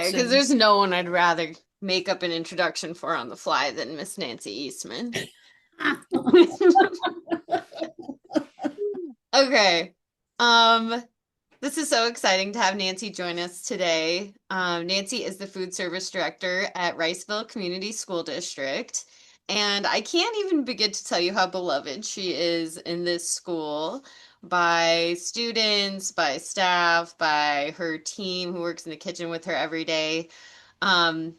Okay, because there's no one I'd rather make up an introduction for on the fly than Miss Nancy Eastman. Okay. Um, this is so exciting to have Nancy join us today. Nancy is the food service director at Riceville Community School District, and I can't even begin to tell you how beloved she is in this school by students, by staff, by her team who works in the kitchen with her every day. Um,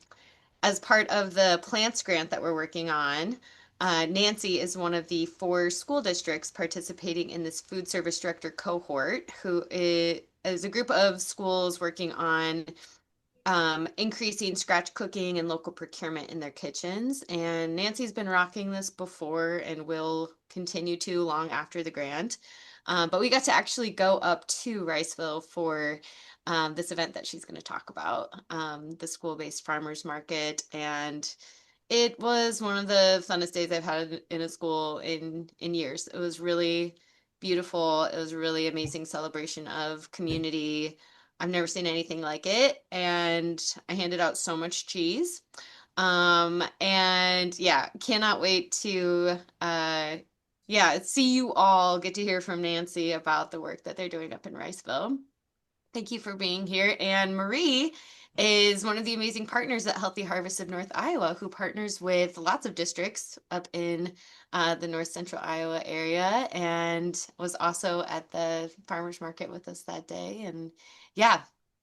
as part of the plants grant that we're working on, Nancy is one of the four school districts participating in this food service director cohort, who is a group of schools working on increasing scratch cooking and local procurement in their kitchens. And Nancy's been rocking this before and will continue to long after the grant. But we got to actually go up to Riceville for this event that she's going to talk about, the school-based farmers market. And it was one of the funnest days I've had in a school in years. It was really beautiful. It was a really amazing celebration of community. I've never seen anything like it, and I handed out so much cheese. And yeah, cannot wait to yeah, see you all, get to hear from Nancy about the work that they're doing up in Riceville. Thank you for being here. And Marie is one of the amazing partners at Healthy Harvest of North Iowa, who partners with lots of districts up in the North Central Iowa area, and was also at the farmers market with us that day. And yeah,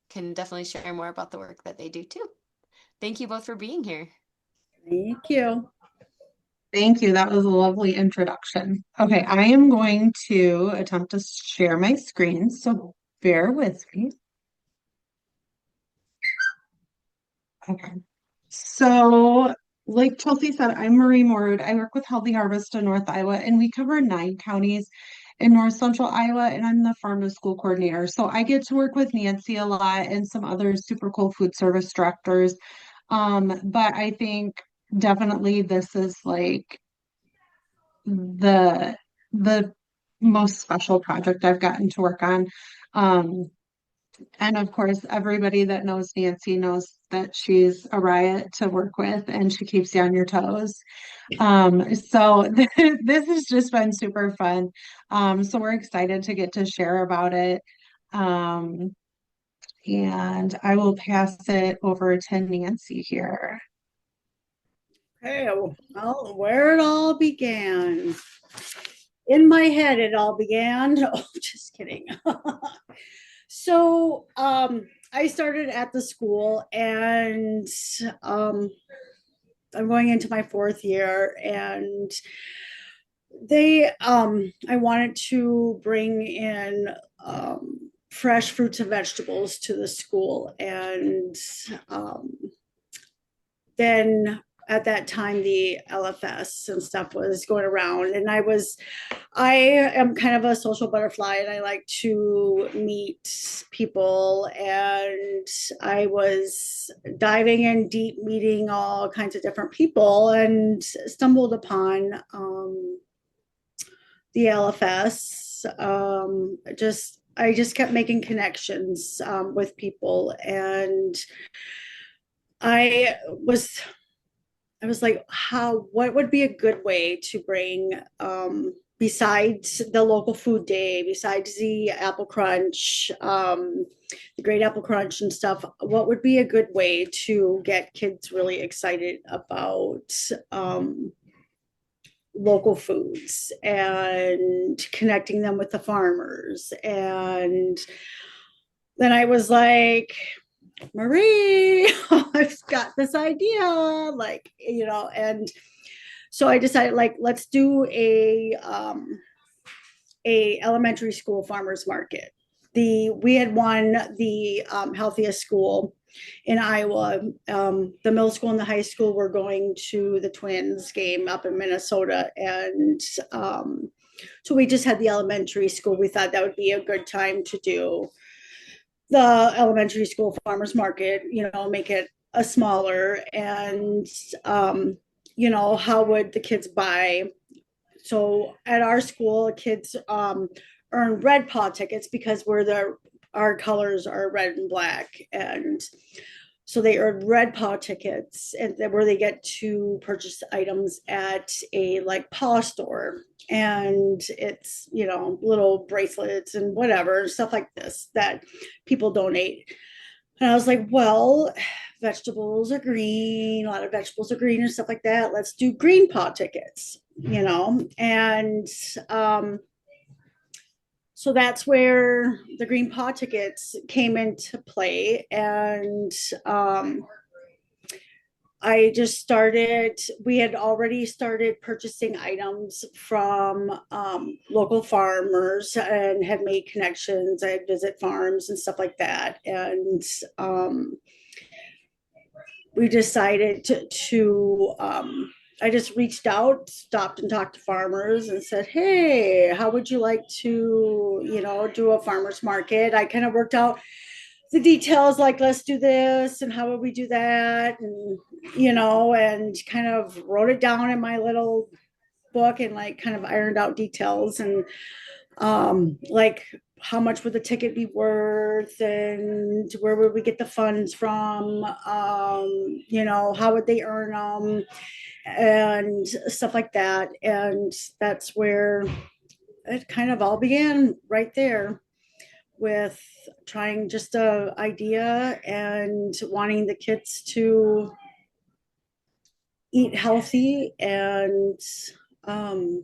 can definitely share more about the work that they do too. Thank you both for being here. Thank you. Thank you. That was a lovely introduction. Okay, I am going to attempt to share my screen, so bear with me. Okay. So, like Chelsea said, I'm Marie Marud. I work with Healthy Harvest in North Iowa, and we cover 9 counties in North Central Iowa, and I'm the farm to school coordinator. So I get to work with Nancy a lot and some other super cool food service directors. But I think definitely this is like the the most special project I've gotten to work on. Um, and of course, everybody that knows Nancy knows that she's a riot to work with and she keeps you on your toes. So this has just been super fun. So we're excited to get to share about it. Um, and I will pass it over to Nancy here. Okay, well, where it all began. In my head, it all began. Oh, just kidding. So, I started at the school and um, I'm going into my fourth year, and I wanted to bring in fresh fruits and vegetables to the school. And um, then at that time the LFS and stuff was going around, and I am kind of a social butterfly and I like to meet people, and I was diving in deep, meeting all kinds of different people, and stumbled upon the LFS. I just kept making connections with people, and I was I was like, what would be a good way to bring, besides the local food day, besides the apple crunch, the great apple crunch and stuff, what would be a good way to get kids really excited about local foods and connecting them with the farmers? And then I was like, Marie, I've got this idea, like, and so I decided, like, let's do a elementary school farmers market. We had won the healthiest school in Iowa. The middle school and the high school were going to the Twins game up in Minnesota, and so we just had the elementary school. We thought that would be a good time to do the elementary school farmers market, make it a smaller, and how would the kids buy? So at our school, kids earn red paw tickets because our colors are red and black. And So they earn red paw tickets, and where they get to purchase items at a like paw store. And it's, little bracelets and whatever, stuff like this that people donate. And I was like, well, vegetables are green, a lot of vegetables are green and stuff like that. Let's do green paw tickets, And so that's where the green paw tickets came into play. And we had already started purchasing items from local farmers and had made connections. I'd visit farms and stuff like that. And we decided I just reached out, stopped and talked to farmers and said, hey, how would you like to, do a farmer's market? I kind of worked out the details, like, let's do this and how would we do that? And, and kind of wrote it down in my little book and like kind of ironed out details and like how much would the ticket be worth and where would we get the funds from, how would they earn them and stuff like that. And that's where it kind of all began, right there, with trying just a idea and wanting the kids to eat healthy and um,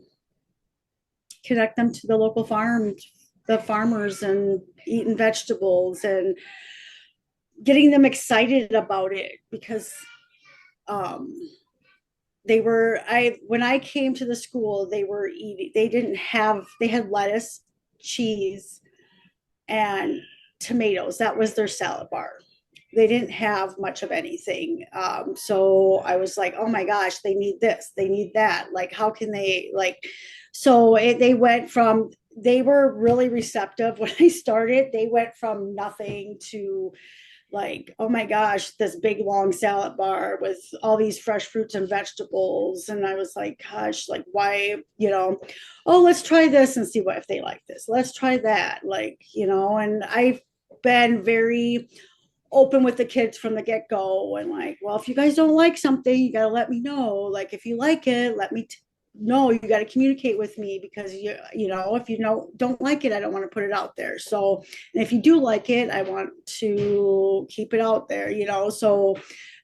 connect them to the local the farmers, and eating vegetables and getting them excited about it. Because um, when I came to the school, they had lettuce, cheese, and tomatoes. That was their salad bar. They didn't have much of anything. So I was like, oh my gosh, they need this, they need that. Like, how can they, like, they were really receptive when I started. They went from nothing to like, oh my gosh, this big long salad bar with all these fresh fruits and vegetables. And I was like, gosh, like, why, oh, let's try this and see what if they like this. Let's try that. Like, and I've been very open with the kids from the get-go, and like, well, if you guys don't like something, you got to let me know. Like, if you like it, let me know. You got to communicate with me, because if you don't like it, I don't want to put it out there. So, and if you do like it, I want to keep it out there. So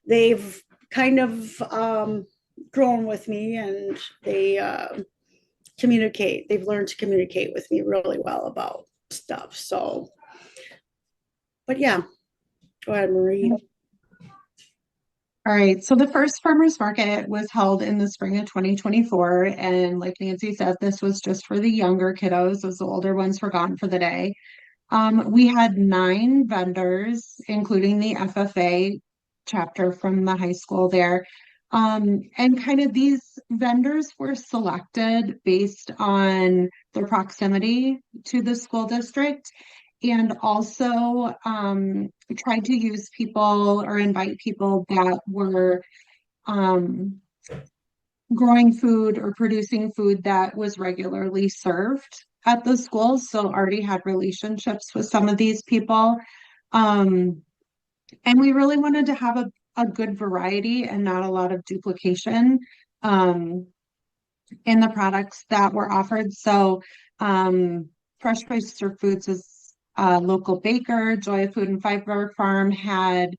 they've kind of grown with me, and they've learned to communicate with me really well about stuff. So, but yeah, go ahead, Marie. All right, so the first farmers market was held in the spring of 2024, and like Nancy said, this was just for the younger kiddos, as the older ones were gone for the day. We had 9 vendors, including the FFA chapter from the high school there. And kind of these vendors were selected based on their proximity to the school district, and also tried to use people or invite people that were growing food or producing food that was regularly served at the schools. So already had relationships with some of these people. And we really wanted to have a good variety and not a lot of duplication in the products that were offered. So Fresh Oyster Foods is a local baker. Joy Food and Fiber Farm had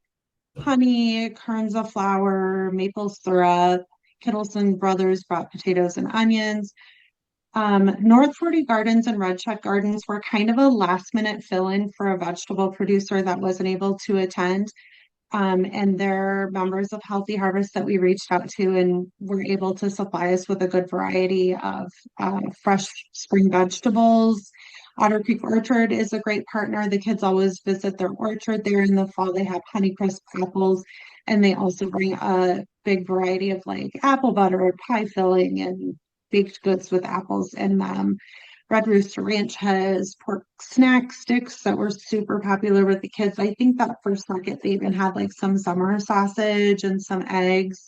honey, kernels of flour, maple syrup. Kittleson Brothers brought potatoes and onions. North 40 Gardens and Red Check Gardens were kind of a last minute fill-in for a vegetable producer that wasn't able to attend. And they're members of Healthy Harvest that we reached out to and were able to supply us with a good variety of fresh spring vegetables. Otter Creek Orchard is a great partner. The kids always visit their orchard there in the fall. They have Honeycrisp apples, and they also bring a big variety of like apple butter, pie filling, and baked goods with apples in them. Red Rooster Ranch has pork snack sticks that were super popular with the kids. I think that first market they even had like some summer sausage and some eggs.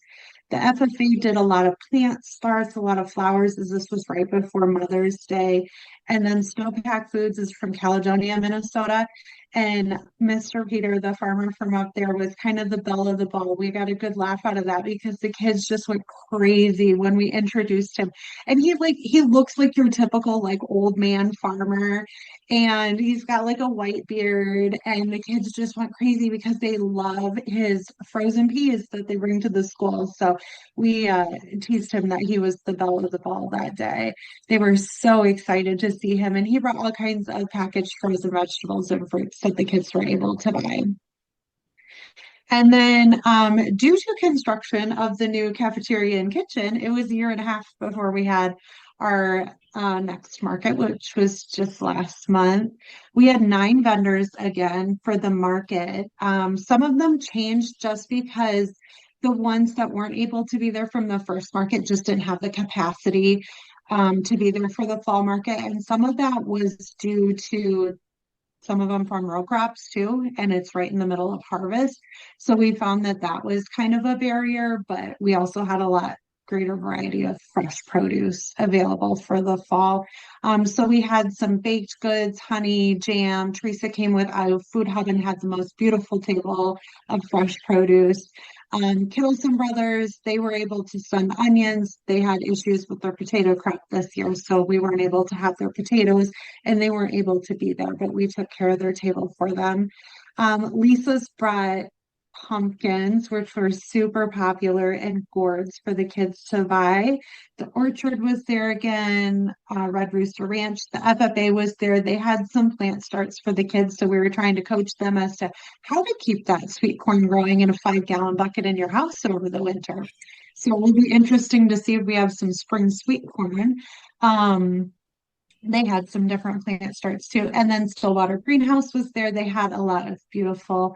The FFA did a lot of plant starts, a lot of flowers, as this was right before Mother's Day. And then Snowpack Foods is from Caledonia, Minnesota. And Mr. Peter, the farmer from up there, was kind of the belle of the ball. We got a good laugh out of that because the kids just went crazy when we introduced him. And he looks like your typical like old man farmer. And he's got like a white beard. And the kids just went crazy because they love his frozen peas that they bring to the school. So we teased him that he was the belle of the ball that day. They were so excited to see him, and he brought all kinds of packaged frozen vegetables and fruits that the kids were able to buy. And then, due to construction of the new cafeteria and kitchen, it was a year and a half before we had our next market, which was just last month. We had 9 vendors again for the market. Some of them changed just because the ones that weren't able to be there from the first market just didn't have the capacity to be there for the fall market. And some of that was due to some of them from row crops too, and it's right in the middle of harvest. So we found that that was kind of a barrier, but we also had a lot greater variety of fresh produce available for the fall. So we had some baked goods, honey, jam. Teresa came with Food Hub and had the most beautiful table of fresh produce. Kittleson Brothers, they were able to send onions. They had issues with their potato crop this year, so we weren't able to have their potatoes and they weren't able to be there, but we took care of their table for them. Lisa's brought pumpkins, which were super popular, and gourds for the kids to buy. The Orchard was there again, Red Rooster Ranch, the FFA was there. They had some plant starts for the kids, so we were trying to coach them as to how to keep that sweet corn growing in a 5-gallon bucket in your house over the winter. So it will be interesting to see if we have some spring sweet corn. They had some different plant starts too. And then Stillwater Greenhouse was there. They had a lot of beautiful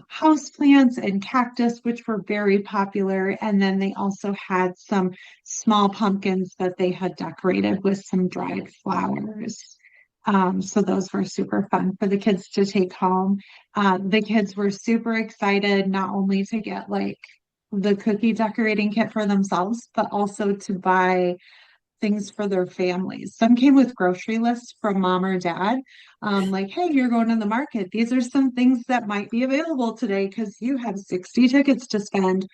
house plants and cactus, which were very popular. And then they also had some small pumpkins that they had decorated with some dried flowers. So those were super fun for the kids to take home. The kids were super excited not only to get like the cookie decorating kit for themselves, but also to buy things for their families. Some came with grocery lists from mom or dad, like, hey, you're going to the market. These are some things that might be available today because you have 60 tickets to spend.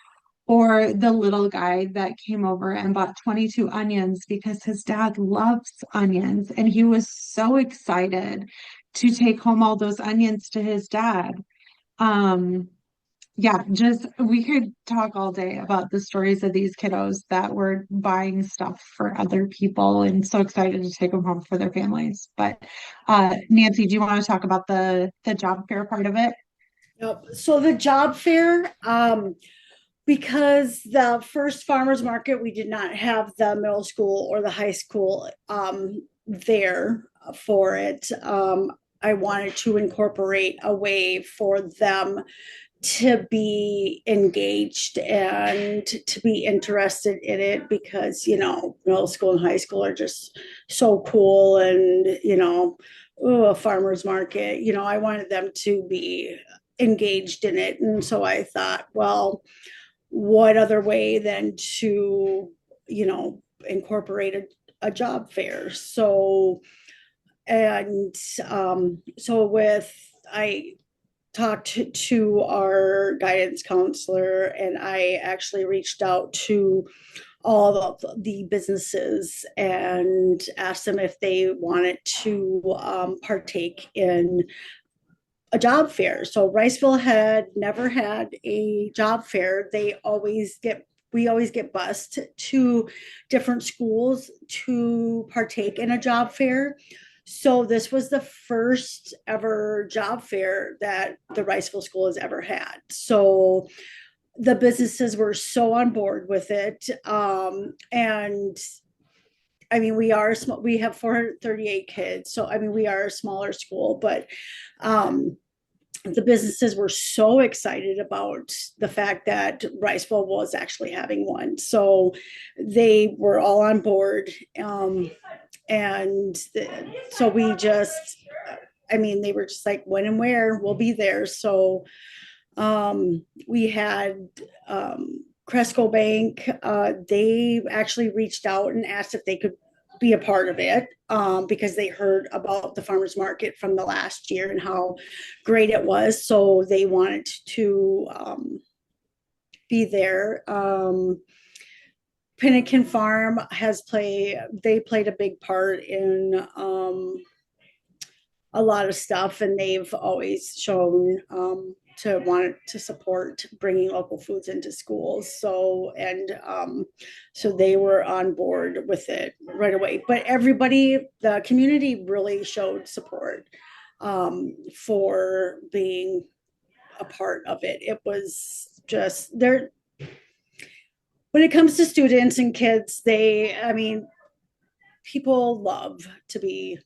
Or the little guy that came over and bought 22 onions because his dad loves onions. And he was so excited to take home all those onions to his dad. Um, yeah, just we could talk all day about the stories of these kiddos that were buying stuff for other people and so excited to take them home for their families. But Nancy, do you want to talk about the job fair part of it? Yep. So the job fair, because the first farmers market, we did not have the middle school or the high school there for it. I wanted to incorporate a way for them to be engaged and to be interested in it because, middle school and high school are just so cool. And, a farmer's market, I wanted them to be engaged in it. And so I thought, well, what other way than to, incorporate a job fair? And so with, I talked to our guidance counselor and I actually reached out to all of the businesses and asked them if they wanted to partake in a job fair. So Riceville had never had a job fair. We always get bused to different schools to partake in a job fair. So this was the first ever job fair that the Riceville School has ever had. So the businesses were so on board with it. And I mean, we have 438 kids. So, I mean, we are a smaller school, but the businesses were so excited about the fact that Riceville was actually having one. So they were all on board. So they were just like, when and where, we'll be there. So we had Cresco Bank. They actually reached out and asked if they could be a part of it because they heard about the farmers market from the last year and how great it was. So they wanted to be there. Pinnakin Farm they played a big part in a lot of stuff, and they've always shown to want to support bringing local foods into schools. So they were on board with it right away. But the community really showed support for being a part of it. It was just there. When it comes to students and kids, I mean, people love to be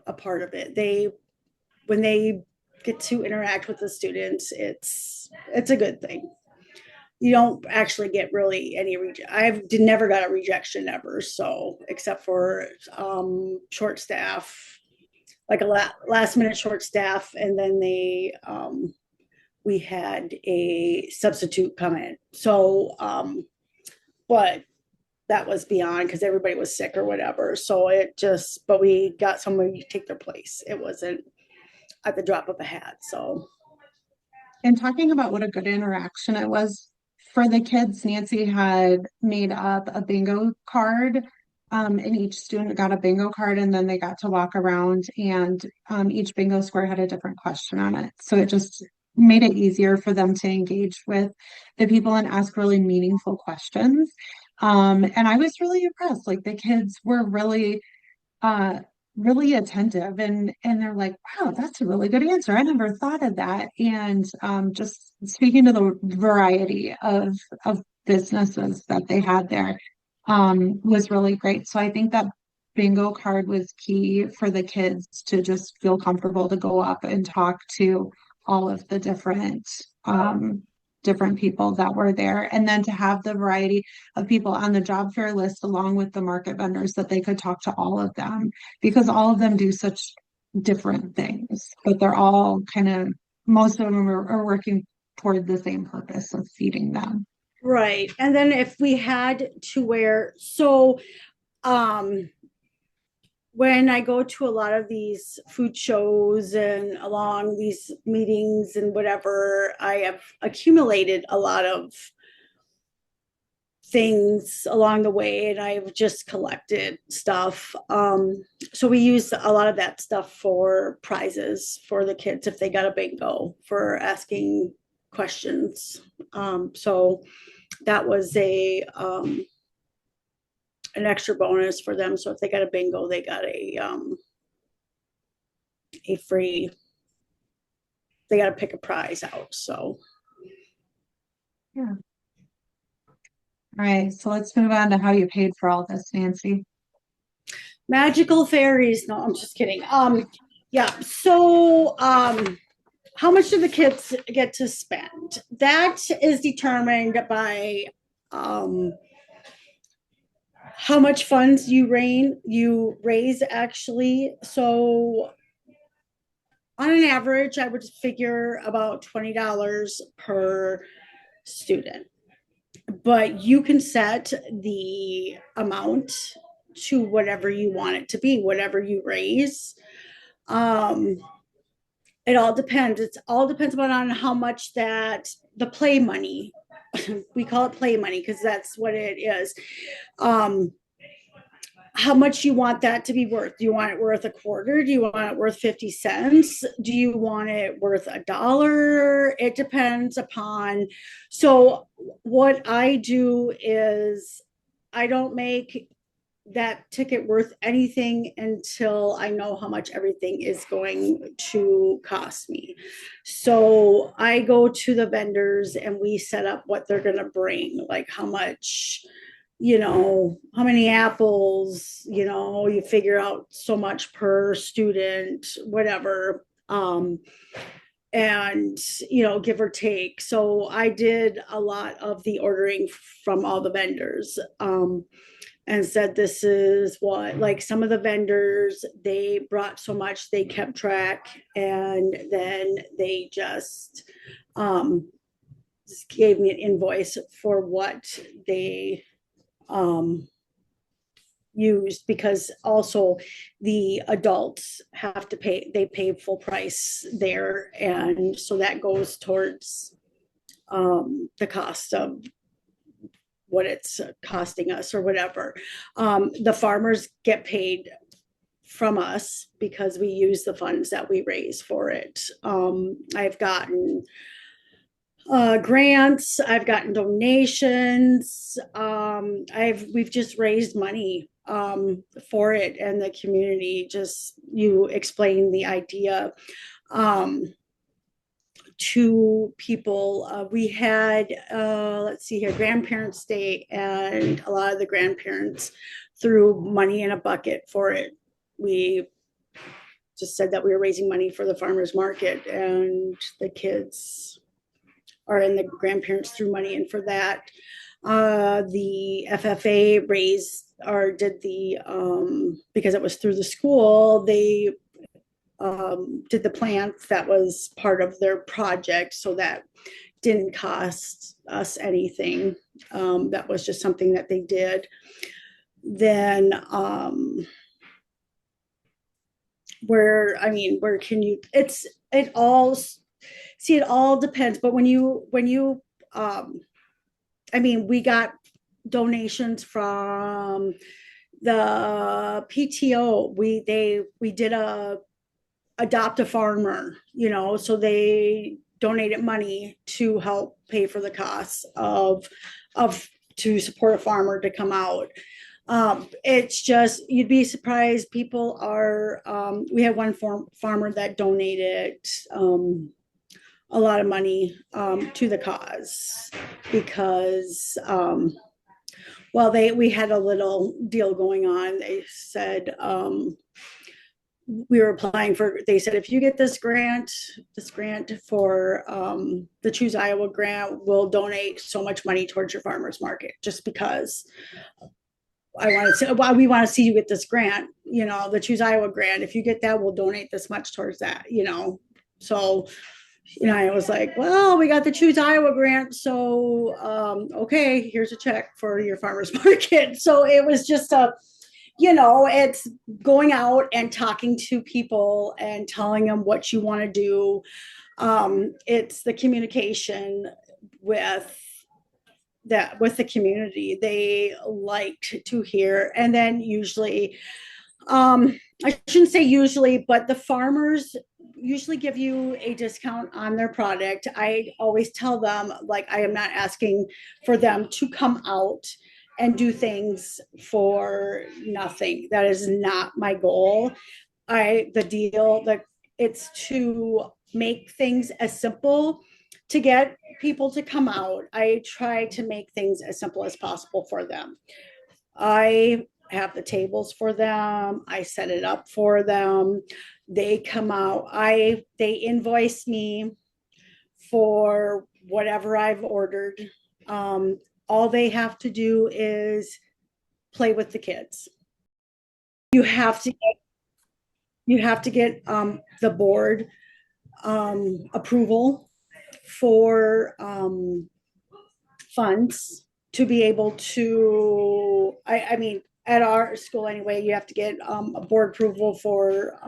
a part of it. When they get to interact with the students, it's a good thing. You don't actually get really any reject. Never got a rejection ever. So except for short staff, like a last minute short staff, and then we had a substitute come in. So but that was beyond because everybody was sick or whatever. So but we got somebody to take their place. It wasn't at the drop of a hat. So, And talking about what a good interaction it was for the kids, Nancy had made up a bingo card, and each student got a bingo card, and then they got to walk around, and each bingo square had a different question on it. So it just made it easier for them to engage with the people and ask really meaningful questions. And I was really impressed. Like the kids were uh, really attentive, and they're like, wow, that's a really good answer. I never thought of that. And just speaking to the variety of businesses that they had there was really great. So I think that bingo card was key for the kids to just feel comfortable to go up and talk to all of the different people that were there, and then to have the variety of people on the job fair list along with the market vendors that they could talk to all of them, because all of them do such different things, but they're all most of them are working toward the same purpose of feeding them. right. And then if we had to um, when I go to a lot of these food shows and along these meetings and whatever, I have accumulated a lot of things along the way, and I've just collected stuff. So we use a lot of that stuff for prizes for the kids if they got a bingo for asking questions. So that was an extra bonus for them. So if they got a bingo, they got a free. They got to pick a prize out. So Yeah. All right, so let's move on to how you paid for all this, Nancy. magical fairies. No, I'm just kidding. Yeah. So how much do the kids get to spend? That is determined by how much funds you raise actually. So on an average, I would figure about $20 per student. But you can set the amount to whatever you want it to be, whatever you raise. Um, it all depends. It all depends on how much the play money, we call it play money because that's what it is. Um, how much you want that to be worth. Do you want it worth a quarter? Do you want it worth 50 cents? Do you want it worth $1? It depends upon. So what I do is I don't make that ticket worth anything until I know how much everything is going to cost me. So I go to the vendors and we set up what they're going to bring, like how much, how many apples, you figure out so much per student, whatever. And, give or take. So I did a lot of the ordering from all the vendors. And said, this is what, like some of the vendors, they brought so much, they kept track, and then they just gave me an invoice for what they used, because also the adults have to pay, they pay full price there. And so that goes towards the cost of what it's costing us or whatever. The farmers get paid from us because we use the funds that we raise for it. I've gotten grants, I've gotten donations. We've just raised money for it, and the community just, you explain the idea to people. We had, let's see here, Grandparents' Day, and a lot of the grandparents threw money in a bucket for it. We just said that we were raising money for the farmers market, and the kids and the grandparents threw money in for that. The FFA raised or did the, because it was through the school, they did the plants. That was part of their project, so that didn't cost us anything. That was just something that they did. Then where can you, it all, see, it all depends. But when you we got donations from the PTO. We did a adopt a farmer, so they donated money to help pay for the costs of to support a farmer to come out. It's just, you'd be surprised. People are, we had one farmer that donated a lot of money to the cause, because we had a little deal going on. They said, we were applying for, they said, if you get this grant for the Choose Iowa grant, we'll donate so much money towards your farmers market, just because we want to see you get this grant, the Choose Iowa grant. If you get that, we'll donate this much towards that, so, I was like, well, we got the Choose Iowa grant, so okay, here's a check for your farmers market. So it was just it's going out and talking to people and telling them what you want to do. It's the communication with the community. They liked to hear. And then usually, I shouldn't say usually, but the farmers usually give you a discount on their product. I always tell them, like, I am not asking for them to come out and do things for nothing. That is not my goal. It's to make things as simple to get people to come out. I try to make things as simple as possible for them. I have the tables for them. I set it up for them. They come out. They invoice me for whatever I've ordered. All they have to do is play with the kids. You have to get the board approval for funds to be able to, at our school anyway, you have to get a board approval for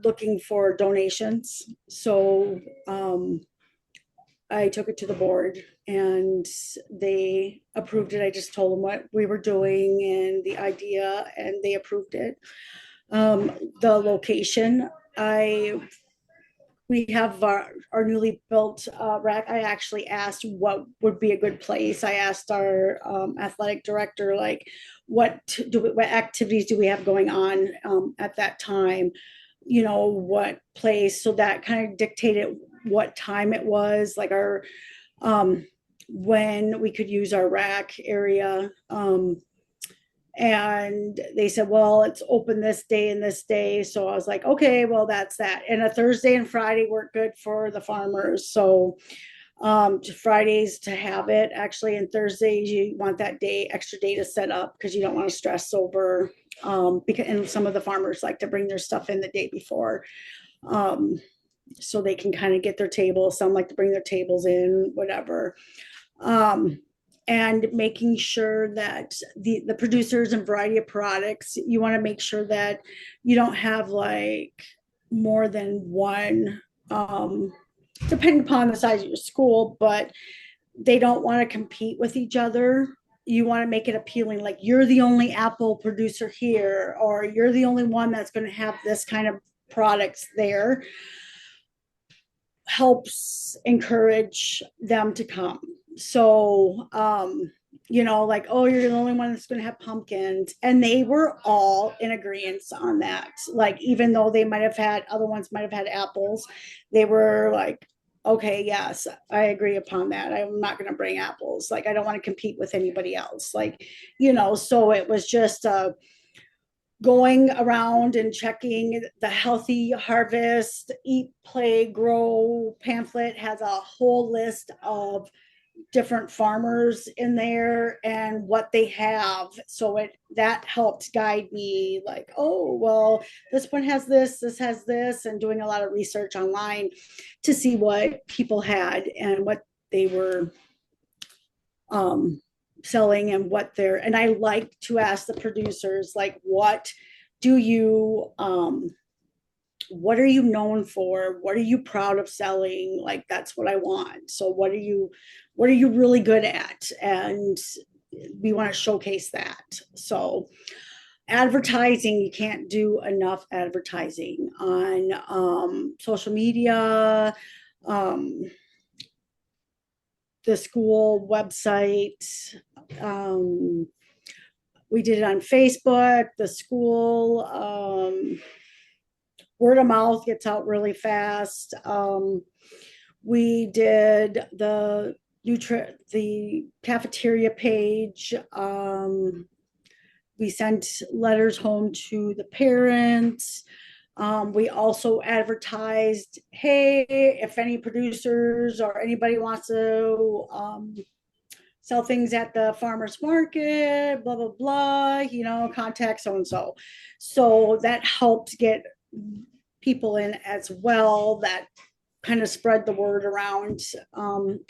looking for donations. So I took it to the board and they approved it. I just told them what we were doing and the idea, and they approved it. The location, we have our newly built rec. I actually asked what would be a good place. I asked our athletic director, like, what activities do we have going on at that time? What place? So that kind of dictated what time it was, like our when we could use our rack area. And they said, well, it's open this day and this day. So I was like, okay, well, that's that. And a Thursday and Friday work good for the farmers. So Fridays to have it, actually, and Thursdays you want that extra day to set up, because you don't want to stress over, and some of the farmers like to bring their stuff in the day before, so they can kind of get their table. Some like to bring their tables in, whatever. and making sure that the producers and variety of products, you want to make sure that you don't have like more than one, depending upon the size of your school, but they don't want to compete with each other. You want to make it appealing, like you're the only apple producer here, or you're the only one that's going to have this kind of products there. Helps encourage them to come. So, like, oh, you're the only one that's going to have pumpkins. And they were all in agreement on that. Like, even though they might have had, other ones might have had apples, they were like, okay, yes, I agree upon that. I'm not going to bring apples. Like, I don't want to compete with anybody else. Like, so it was just, going around and checking the Healthy Harvest Eat Play Grow pamphlet has a whole list of different farmers in there and what they have, so that helped guide me, like, oh well, this one has this has this, and doing a lot of research online to see what people had and what they were um selling and and I like to ask the producers, like, do you what are you known for? What are you proud of selling? Like, that's what I want. So what are you really good at? And we want to showcase that. So advertising, you can't do enough advertising on social media, um, the school website. We did it on Facebook, the school. Word of mouth gets out really fast. We did the cafeteria page. We sent letters home to the parents. We also advertised, hey, if any producers or anybody wants to sell things at the farmer's market, blah, blah, blah, contact so and so. So that helped get people in as well, that kind of spread the word around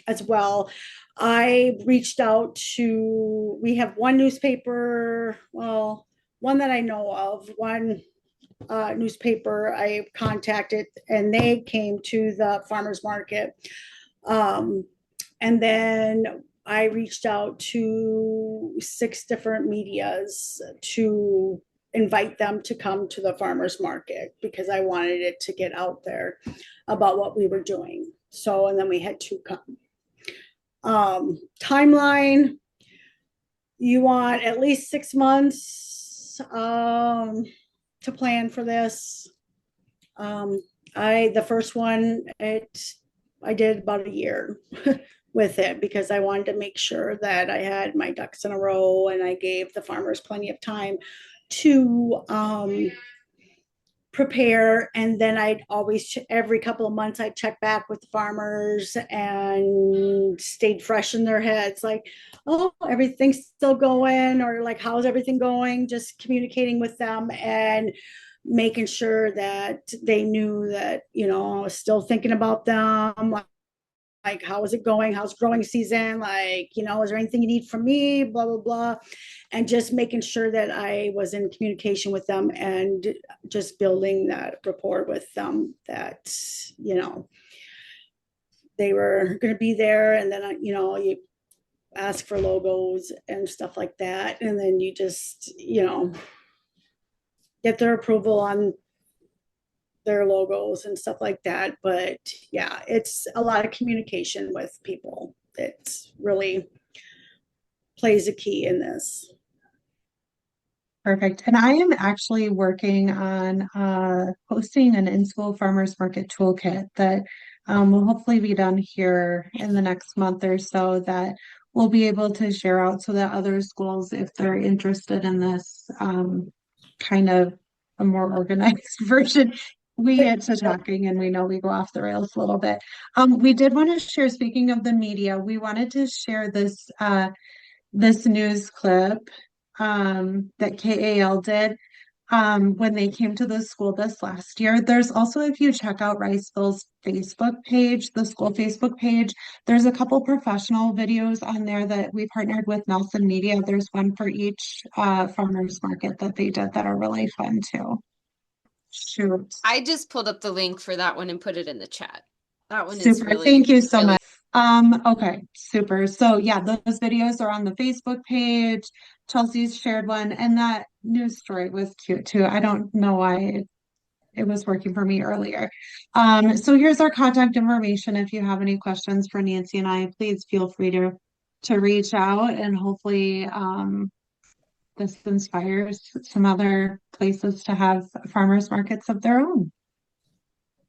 as well. I reached out to, we have one newspaper, well, one that I know of, one newspaper I contacted, and they came to the farmer's market. And then I reached out to 6 different medias to invite them to come to the farmer's market, because I wanted it to get out there about what we were doing. So, and then we had 2 come. Timeline, you want at least 6 months to plan for this. The first one, I did about a year with it, because I wanted to make sure that I had my ducks in a row, and I gave the farmers plenty of time to prepare. And then I'd always, every couple of months, I'd check back with the farmers and stayed fresh in their heads, like, oh, everything's still going, or like, how's everything going? Just communicating with them and making sure that they knew that, I was still thinking about them. Like, how is it going? How's growing season? Like, is there anything you need from me? Blah, blah, blah. And just making sure that I was in communication with them, and just building that rapport with them, that, they were going to be there. And then, you ask for logos and stuff like that. And then you just, get their approval on their logos and stuff like that. But yeah, it's a lot of communication with people. It's really plays a key in this. Perfect. And I am actually working on posting an in-school farmers market toolkit that will hopefully be done here in the next month or so, that we'll be able to share out, so that other schools, if they're interested in this, kind of a more organized version. We get to talking and we know we go off the rails a little bit. We did want to share, speaking of the media, we wanted to share this news clip that KAL did. when they came to the school this last year. There's also, if you check out Riceville's Facebook page, the school Facebook page, there's a couple professional videos on there that we partnered with Nelson Media. There's one for each farmers market that they did that are really fun too. Shoot. I just pulled up the link for that one and put it in the chat. That one is Super. Thank really, you so really much. Okay, super. So yeah, those videos are on the Facebook page. Chelsea's shared one, and that news story was cute too. I don't know why it was working for me earlier. So here's our contact information. If you have any questions for Nancy and I, please feel free to reach out, and hopefully this inspires some other places to have farmers markets of their own.